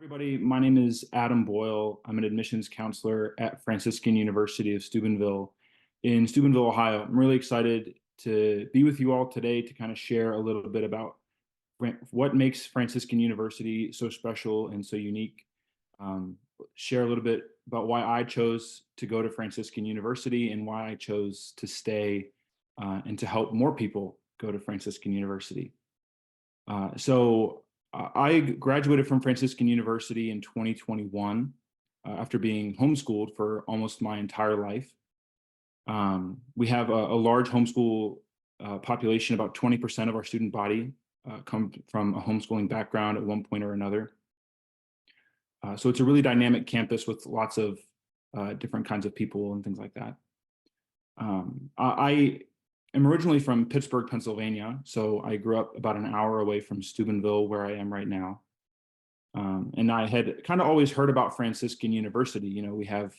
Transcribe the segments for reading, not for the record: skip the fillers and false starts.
Everybody, my name is Adam Boyle. I'm an admissions counselor at Franciscan University of Steubenville in Steubenville, Ohio. I'm really excited to be with you all today to kind of share a little bit about what makes Franciscan University so special and so unique. Um, Share a little bit about why I chose to go to Franciscan University and why I chose to stay and to help more people go to Franciscan University. I graduated from Franciscan University in 2021 after being homeschooled for almost my entire life. We have a large homeschool population. About 20% of our student body come from a homeschooling background at one point or another. So it's a really dynamic campus with lots of different kinds of people and things like that. I am originally from Pittsburgh, Pennsylvania, so I grew up about an hour away from Steubenville, where I am right now. And I had kind of always heard about Franciscan University. You know, we have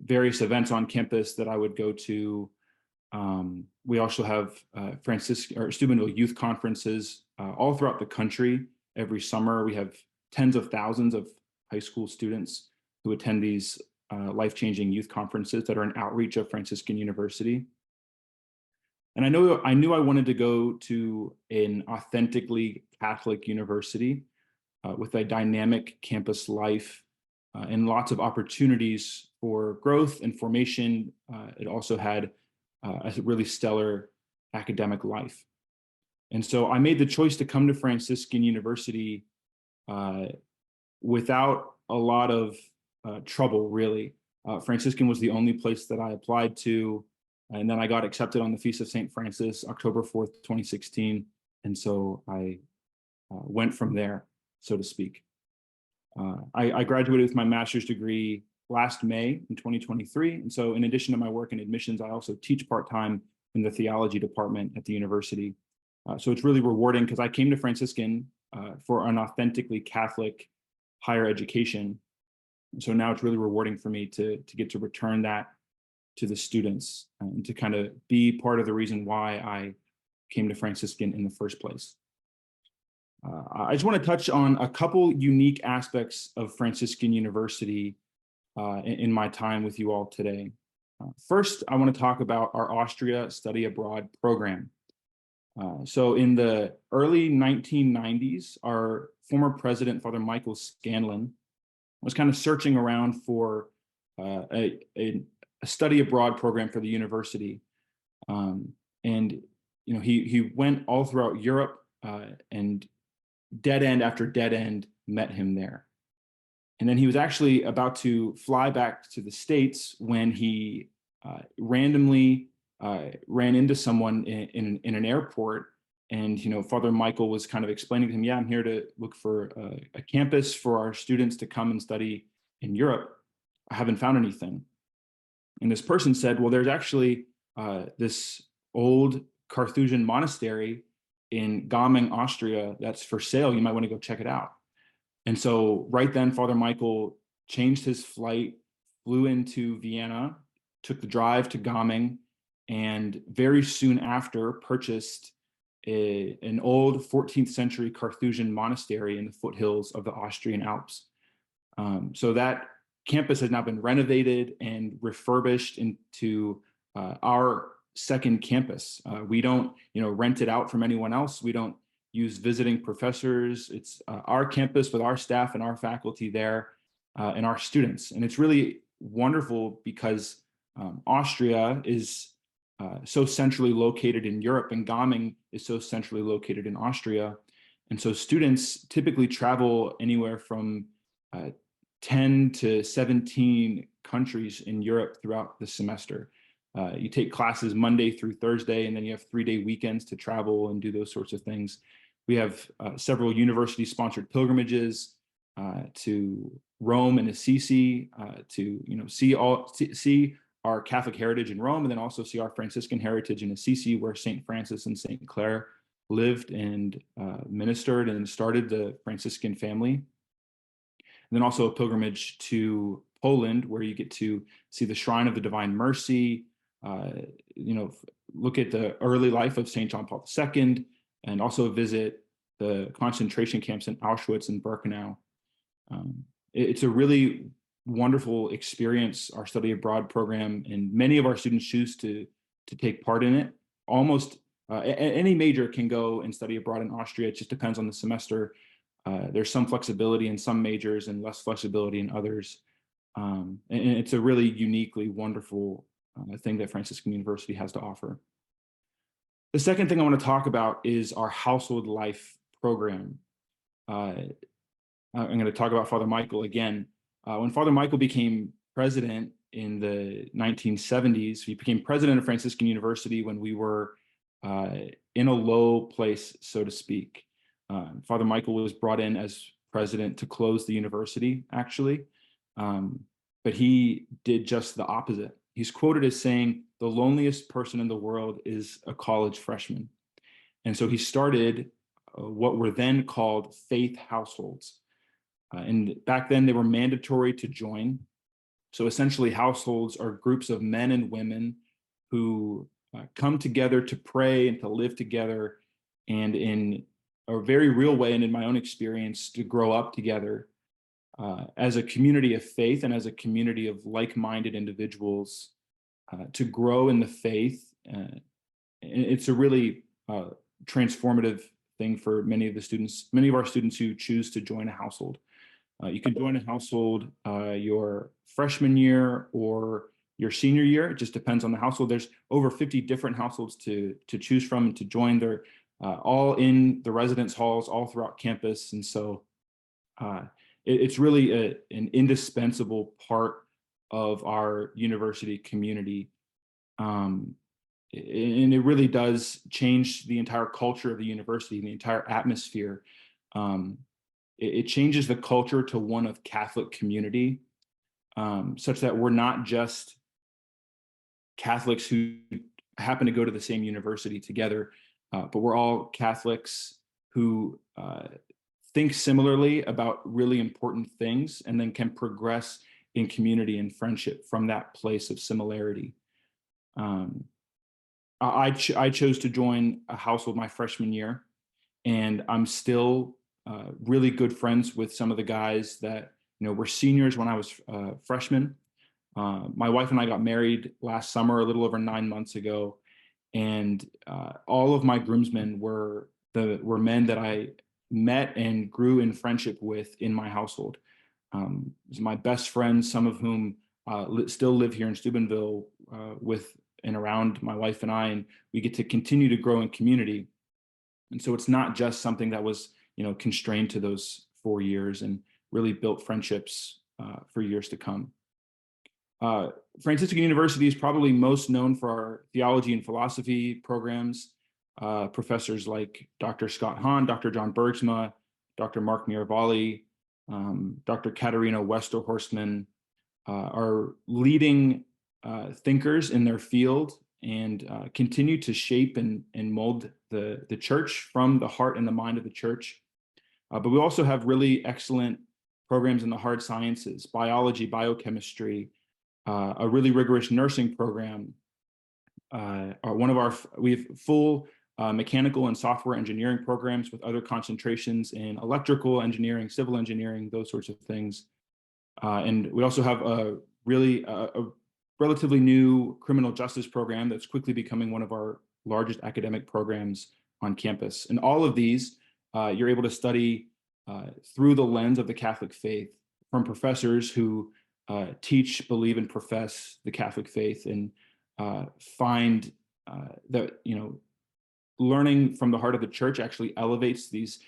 various events on campus that I would go to. We also have Steubenville youth conferences all throughout the country. Every summer, we have tens of thousands of high school students who attend these life-changing youth conferences that are an outreach of Franciscan University. And I knew I wanted to go to an authentically Catholic university with a dynamic campus life and lots of opportunities for growth and formation. It also had a really stellar academic life. And so I made the choice to come to Franciscan University without a lot of trouble, really. Franciscan was the only place that I applied to. And then I got accepted on the Feast of St. Francis, October 4th, 2016. And so I went from there, so to speak. I graduated with my master's degree last May in 2023. And so in addition to my work in admissions, I also teach part-time in the theology department at the university. So it's really rewarding because I came to Franciscan for an authentically Catholic higher education. And so now it's really rewarding for me to get to return that to the students and to kind of be part of the reason why I came to Franciscan in the first place. I just want to touch on a couple unique aspects of Franciscan University in my time with you all today. First, I want to talk about our Austria Study Abroad program. So in the early 1990s, our former president, Father Michael Scanlon, was kind of searching around for a study abroad program for the university. And you know, he went all throughout Europe and dead end after dead end met him there. And then he was actually about to fly back to the States when he randomly ran into someone in an airport. And, you know, Father Michael was kind of explaining to him, yeah, I'm here to look for a campus for our students to come and study in Europe. I haven't found anything. And this person said, well, there's actually this old Carthusian monastery in Gaming, Austria, that's for sale. You might want to go check it out. And so right then, Father Michael changed his flight, flew into Vienna, took the drive to Gaming, and very soon after purchased an old 14th century Carthusian monastery in the foothills of the Austrian Alps. So that campus has now been renovated and refurbished into our second campus. We don't, rent it out from anyone else. We don't use visiting professors. It's our campus with our staff and our faculty there and our students. And it's really wonderful because Austria is so centrally located in Europe, and Gaming is so centrally located in Austria. And so students typically travel anywhere from 10 to 17 countries in Europe throughout the semester. You take classes Monday through Thursday, and then you have 3-day weekends to travel and do those sorts of things. We have several university-sponsored pilgrimages to Rome and Assisi to see our Catholic heritage in Rome, and then also see our Franciscan heritage in Assisi, where St. Francis and St. Clare lived and ministered and started the Franciscan family. And then also a pilgrimage to Poland, where you get to see the Shrine of the Divine Mercy, look at the early life of St. John Paul II, and also visit the concentration camps in Auschwitz and Birkenau. It's a really wonderful experience, our study abroad program, and many of our students choose to take part in it. Almost any major can go and study abroad in Austria. It just depends on the semester. There's some flexibility in some majors and less flexibility in others. And it's a really uniquely wonderful thing that Franciscan University has to offer. The second thing I want to talk about is our household life program. I'm going to talk about Father Michael again. When Father Michael became president in the 1970s, he became president of Franciscan University when we were in a low place, so to speak. Father Michael was brought in as president to close the university, actually. But he did just the opposite. He's quoted as saying, "The loneliest person in the world is a college freshman." And so he started what were then called faith households. And back then they were mandatory to join. So essentially households are groups of men and women who come together to pray and to live together, and in a very real way, and in my own experience, to grow up together as a community of faith and as a community of like-minded individuals to grow in the faith. It's a really transformative thing for many of our students who choose to join a household. You can join a household your freshman year or your senior year. It just depends on the household. There's over 50 different households to choose from and to join. They're all in the residence halls all throughout campus. And so it's really an indispensable part of our university community. And it really does change the entire culture of the university, the entire atmosphere. It changes the culture to one of Catholic community, such that we're not just Catholics who happen to go to the same university together, but we're all Catholics who think similarly about really important things and then can progress in community and friendship from that place of similarity. I chose to join a household my freshman year, and I'm still really good friends with some of the guys that were seniors when I was freshman. My wife and I got married last summer, a little over 9 months ago, and all of my groomsmen were men that I met and grew in friendship with in my household. My best friends, some of whom still live here in Steubenville with and around my wife and I, and we get to continue to grow in community. And so it's not just something that was constrained to those 4 years, and really built friendships for years to come. Franciscan University is probably most known for our theology and philosophy programs. Professors like Dr. Scott Hahn, Dr. John Bergsma, Dr. Mark Miravalli, Dr. Katarina Westerhorstman are leading thinkers in their field, and continue to shape and mold the church from the heart and the mind of the church. But we also have really excellent programs in the hard sciences, biology, biochemistry, a really rigorous nursing program. We have full mechanical and software engineering programs with other concentrations in electrical engineering, civil engineering, those sorts of things. And we also have a relatively new criminal justice program that's quickly becoming one of our largest academic programs on campus. And all of these, you're able to study through the lens of the Catholic faith from professors who teach, believe, and profess the Catholic faith, and find that learning from the heart of the church actually elevates these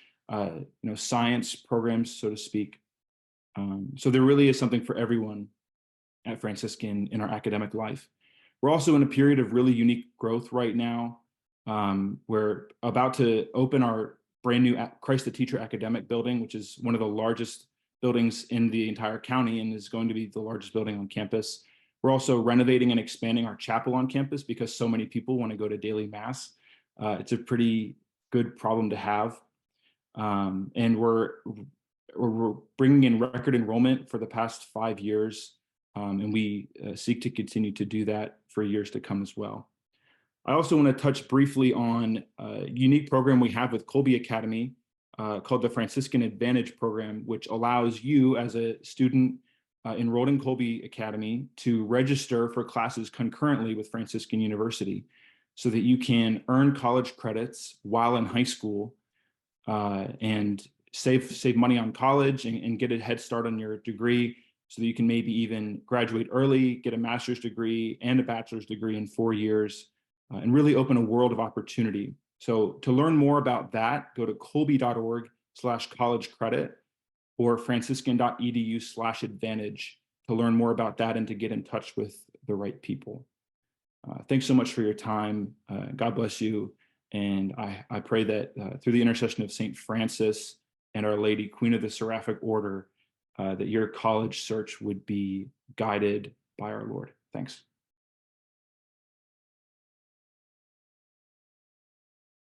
science programs, so to speak. So there really is something for everyone at Franciscan in our academic life. We're also in a period of really unique growth right now. We're about to open our brand new Christ the Teacher academic building, which is one of the largest buildings in the entire county and is going to be the largest building on campus. We're also renovating and expanding our chapel on campus because so many people want to go to daily mass. It's a pretty good problem to have. And we're bringing in record enrollment for the past 5 years. And we seek to continue to do that for years to come as well. I also want to touch briefly on a unique program we have with Kolbe Academy. called the Franciscan Advantage program, which allows you as a student enrolled in Kolbe Academy to register for classes concurrently with Franciscan University so that you can earn college credits while in high school and save money on college and get a head start on your degree so that you can maybe even graduate early, get a master's degree and a bachelor's degree in 4 years, and really open a world of opportunity. So to learn more about that, go to kolbe.org/college credit or franciscan.edu/advantage to learn more about that and to get in touch with the right people. Thanks so much for your time. God bless you. And I pray that through the intercession of St. Francis and Our Lady, Queen of the Seraphic Order, that your college search would be guided by our Lord. Thanks.